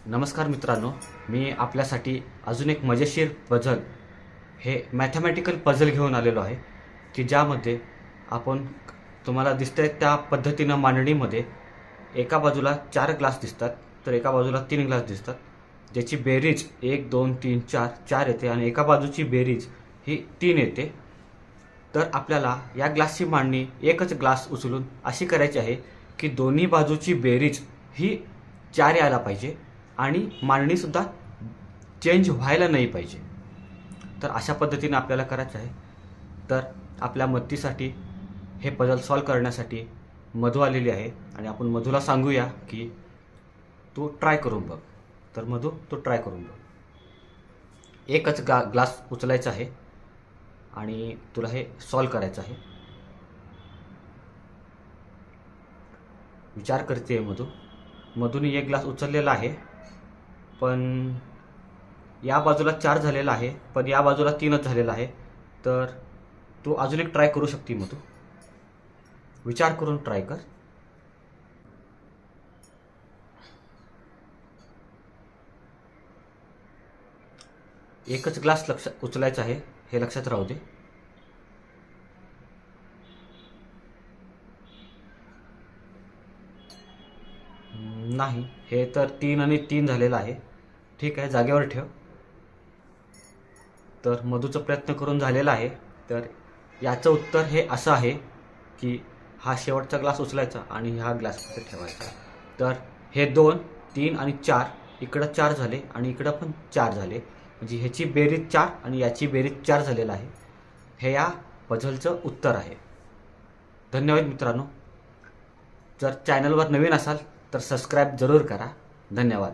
नमस्कार मित्रांनो, मी आपल्यासाठी अजून एक मजेशीर पझल हे मॅथमॅटिकल पझल घेऊन आलेलो आहे की ज्यामध्ये आपण तुम्हाला दिसतंय त्या पद्धतीनं मांडणीमध्ये एका बाजूला 4 ग्लास दिसतात तर एका बाजूला 3 ग्लास दिसतात, ज्याची बेरीज 1 2 3 4 येते आणि एका बाजूची बेरीज ही 3 येते. तर आपल्याला या ग्लासची मांडणी एकच ग्लास उचलून अशी करायची आहे की दोन्ही बाजूची बेरीज ही 4 यायला पाहिजे आणि मांडणीसुद्धा चेंज व्हायला नाही पाहिजे. तर अशा पद्धतीने आपल्याला करायचं आहे. तर आपल्या मदतीसाठी हे पझल सॉल्व करण्यासाठी मधू आलेली आहे आणि आपण मधूला सांगूया की तू ट्राय करून बघ. तर मधू, तू ट्राय करून बघ. एकच ग्लास उचलायचा आहे आणि तुला हे सॉल्व करायचं आहे. विचार करते मधू. मधूने एक ग्लास उचललेला आहे, पण या बाजूला 4 झालेला आहे, पण या बाजूला 3च झालेला आहे. तर तू अजून एक ट्राय करू शकते मधू. विचार करून ट्राय कर. एकच ग्लास उचलायचा आहे हे लक्षात राहू दे. नाही, हे तर 3 आणि 3 झालेलं आहे. ठीक आहे, जागेवर ठेव. तर मधूचा प्रयत्न करून झालेला आहे. तर याचं उत्तर हे असं आहे की हा शेवटचा ग्लास उचलायचा आणि हा ग्लासमध्ये ठेवायचा. तर हे 2 3 आणि 4 इकडं 4 झाले आणि इकडं पण 4 झाले, म्हणजे ह्याची बेरीज 4 आणि याची बेरीज 4 झालेलं आहे. हे या पझलचं उत्तर आहे. धन्यवाद मित्रांनो. जर चॅनलवर नवीन असाल तर सबस्क्राईब जरूर करा. धन्यवाद.